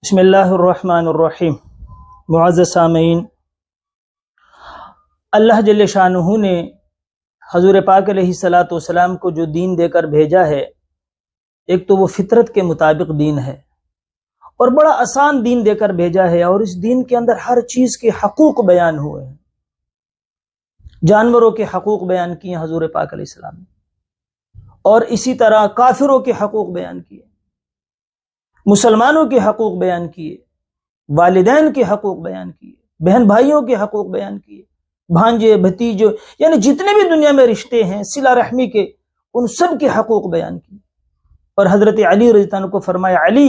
بسم اللہ الرحمن الرحیم۔ معزز سامعین، اللہ جل شانہ نے حضور پاک علیہ الصلاۃ والسلام کو جو دین دے کر بھیجا ہے، ایک تو وہ فطرت کے مطابق دین ہے اور بڑا آسان دین دے کر بھیجا ہے، اور اس دین کے اندر ہر چیز کے حقوق بیان ہوئے ہیں۔ جانوروں کے حقوق بیان کیے حضور پاک علیہ السلام نے، اور اسی طرح کافروں کے حقوق بیان کیے، مسلمانوں کے حقوق بیان کیے، والدین کے حقوق بیان کیے، بہن بھائیوں کے حقوق بیان کیے، بھانجے بھتیجے، یعنی جتنے بھی دنیا میں رشتے ہیں صلہ رحمی کے، ان سب کے حقوق بیان کیے۔ اور حضرت علی رضی اللہ عنہ کو فرمایا، علی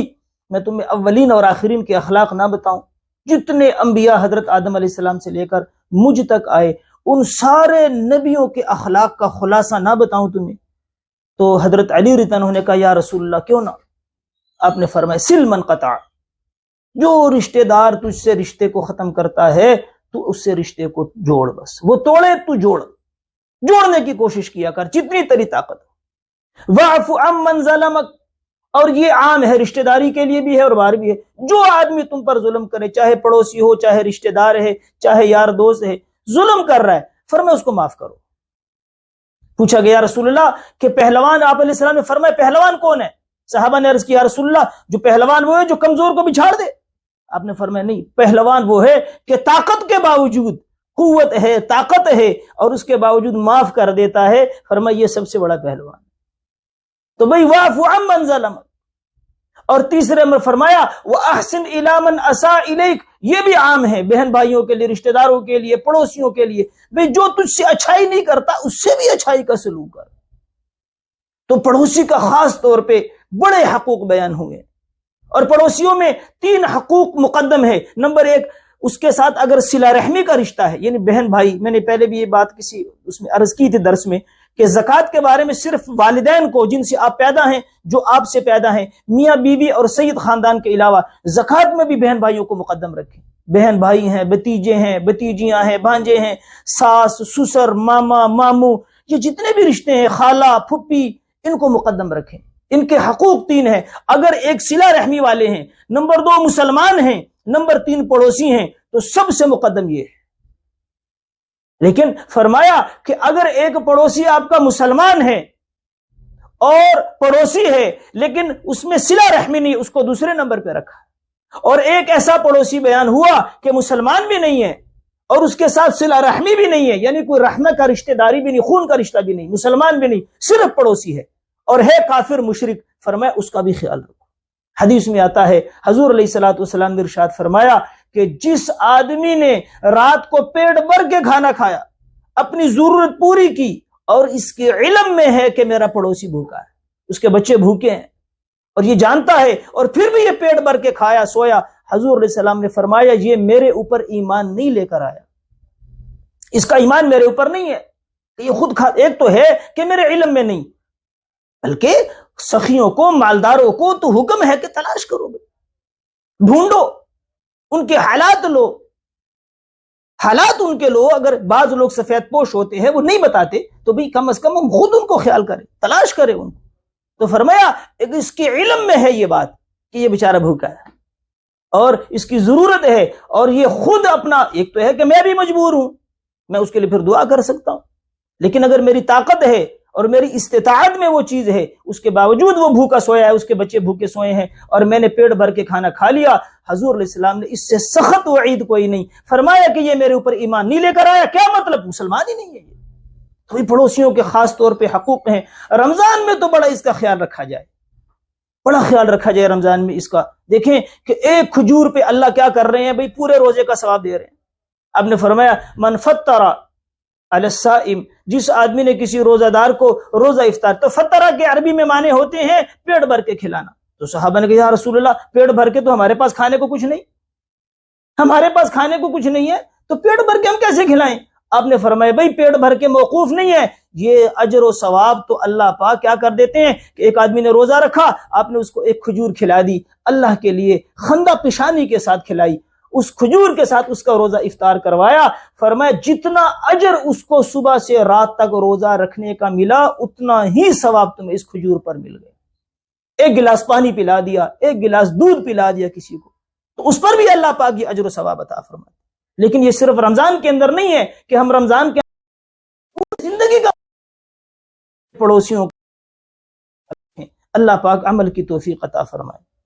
میں تمہیں اولین اور آخرین کے اخلاق نہ بتاؤں؟ جتنے انبیاء حضرت آدم علیہ السلام سے لے کر مجھ تک آئے، ان سارے نبیوں کے اخلاق کا خلاصہ نہ بتاؤں تمہیں؟ تو حضرت علی رضی اللہ عنہ نے کہا، یا رسول اللہ کیوں نہ؟ آپ نے فرمایا، سل من قطع، جو رشتہ دار تجھ سے رشتے کو ختم کرتا ہے تو اس سے رشتے کو جوڑ، بس وہ توڑے تو جوڑنے کی کوشش کیا کر جتنی تیری طاقت ہو۔ واعف عمن ظلمک، اور یہ عام ہے، رشتہ داری کے لیے بھی ہے اور باہر بھی ہے۔ جو آدمی تم پر ظلم کرے، چاہے پڑوسی ہو، چاہے رشتہ دار ہے، چاہے یار دوست ہے، ظلم کر رہا ہے، فرمایا اس کو معاف کرو۔ پوچھا گیا رسول اللہ کہ پہلوان، آپ علیہ السلام نے فرمایا پہلوان کون ہے؟ صحابہ نے عرض کیا، رسول اللہ جو پہلوان وہ ہے جو کمزور کو بچھاڑ دے۔ آپ نے فرمایا نہیں، پہلوان وہ ہے کہ طاقت کے باوجود، قوت ہے، طاقت ہے، اور اس کے باوجود معاف کر دیتا ہے۔ فرمایا یہ سب سے بڑا پہلوان۔ تو بھئی واعف عمن ظلم، اور تیسرے میں فرمایا واحسن الی من اساء الیک، یہ بھی عام ہے بہن بھائیوں کے لیے، رشتہ داروں کے لیے، پڑوسیوں کے لیے۔ بھئی جو تجھ سے اچھائی نہیں کرتا اس سے بھی اچھائی کا سلوک کر۔ تو پڑوسی کا خاص طور پہ بڑے حقوق بیان ہوئے، اور پڑوسیوں میں 3 حقوق مقدم ہے۔ نمبر 1، اس کے ساتھ اگر صلہ رحمی کا رشتہ ہے، یعنی بہن بھائی، میں نے پہلے بھی یہ بات کسی اس میں عرض کی تھی درس میں کہ زکوٰۃ کے بارے میں صرف والدین کو، جن سے آپ پیدا ہیں، جو آپ سے پیدا ہیں، میاں بیوی اور سید خاندان کے علاوہ، زکوٰۃ میں بھی بہن بھائیوں کو مقدم رکھیں۔ بہن بھائی ہیں، بھتیجے ہیں، بھتیجیاں ہیں، بھانجے ہیں، ساس سسر، ماما ماموں، یہ جتنے بھی رشتے ہیں، خالہ پھپھی، ان کو مقدم رکھیں۔ ان کے حقوق 3 ہیں۔ اگر ایک صلہ رحمی والے ہیں، نمبر 2 مسلمان ہیں، نمبر 3 پڑوسی ہیں، تو سب سے مقدم یہ ہے۔ لیکن فرمایا کہ اگر ایک پڑوسی آپ کا مسلمان ہے اور پڑوسی ہے لیکن اس میں صلہ رحمی نہیں، اس کو دوسرے نمبر پہ رکھا، اور ایک ایسا پڑوسی بیان ہوا کہ مسلمان بھی نہیں ہے اور اس کے ساتھ صلہ رحمی بھی نہیں ہے، یعنی کوئی رحمت کا رشتہ داری بھی نہیں، خون کا رشتہ بھی نہیں، مسلمان بھی نہیں، صرف پڑوسی ہے اور ہے کافر مشرک، فرمایا اس کا بھی خیال رکھو۔ حدیث میں آتا ہے، حضور علیہ الصلوۃ والسلام نے ارشاد فرمایا کہ جس آدمی نے رات کو پیٹ بھر کے کھانا کھایا، اپنی ضرورت پوری کی، اور اس کے علم میں ہے کہ میرا پڑوسی بھوکا ہے، اس کے بچے بھوکے ہیں، اور یہ جانتا ہے، اور پھر بھی یہ پیٹ بھر کے کھایا سویا، حضور علیہ السلام نے فرمایا یہ میرے اوپر ایمان نہیں لے کر آیا، اس کا ایمان میرے اوپر نہیں ہے کہ یہ خود ایک تو ہے کہ میرے علم میں نہیں، بلکہ سخیوں کو، مالداروں کو تو حکم ہے کہ تلاش کرو، ڈھونڈو، ان کے حالات لو، حالات ان کے لو۔ اگر بعض لوگ سفید پوش ہوتے ہیں، وہ نہیں بتاتے، تو بھی کم از کم ہم خود ان کو خیال کریں، تلاش کریں ان کو۔ تو فرمایا اس کے علم میں ہے یہ بات کہ یہ بیچارہ بھوکا ہے اور اس کی ضرورت ہے، اور یہ خود اپنا، ایک تو ہے کہ میں بھی مجبور ہوں، میں اس کے لیے پھر دعا کر سکتا ہوں، لیکن اگر میری طاقت ہے اور میری استطاعت میں وہ چیز ہے، اس کے باوجود وہ بھوکا سویا ہے، اس کے بچے بھوکے سوئے ہیں، اور میں نے پیٹ بھر کے کھانا کھا لیا، حضور علیہ السلام نے اس سے سخت وعید کوئی نہیں فرمایا کہ یہ میرے اوپر ایمان نہیں لے کر آیا۔ کیا مطلب؟ مسلمان ہی نہیں ہے یہ۔ تو یہ پڑوسیوں کے خاص طور پہ حقوق ہیں۔ رمضان میں تو بڑا اس کا خیال رکھا جائے، بڑا خیال رکھا جائے رمضان میں اس کا۔ دیکھیں کہ ایک کھجور پہ اللہ کیا کر رہے ہیں، بھئی پورے روزے کا ثواب دے رہے ہیں۔ آپ نے فرمایا من فطر علی الصائم، جس آدمی نے کسی روزہ دار کو روزہ افطار، تو فطرہ کے عربی میں معنی ہوتے ہیں پیٹ بھر کے کھلانا۔ تو صحابہ نے کہا یا رسول اللہ پیٹ بھر کے تو ہمارے پاس کھانے کو کچھ نہیں، ہمارے پاس کھانے کو کچھ نہیں ہے، تو پیٹ بھر کے ہم کیسے کھلائیں؟ آپ نے فرمایا بھئی پیٹ بھر کے موقوف نہیں ہے، یہ اجر و ثواب تو اللہ پاک کیا کر دیتے ہیں کہ ایک آدمی نے روزہ رکھا، آپ نے اس کو ایک کھجور کھلا دی، اللہ کے لیے خندہ پیشانی کے ساتھ کھلائی، اس کھجور کے ساتھ اس کا روزہ افطار کروایا، فرمایا جتنا اجر اس کو صبح سے رات تک روزہ رکھنے کا ملا، اتنا ہی ثواب تمہیں اس کھجور پر مل گیا۔ ایک گلاس پانی پلا دیا، ایک گلاس دودھ پلا دیا کسی کو، تو اس پر بھی اللہ پاک یہ اجر و ثواب عطا فرمائے. لیکن یہ صرف رمضان کے اندر نہیں ہے کہ ہم رمضان کے اندر زندگی کا پڑوسیوں. اللہ پاک عمل کی توفیق عطا فرمائے.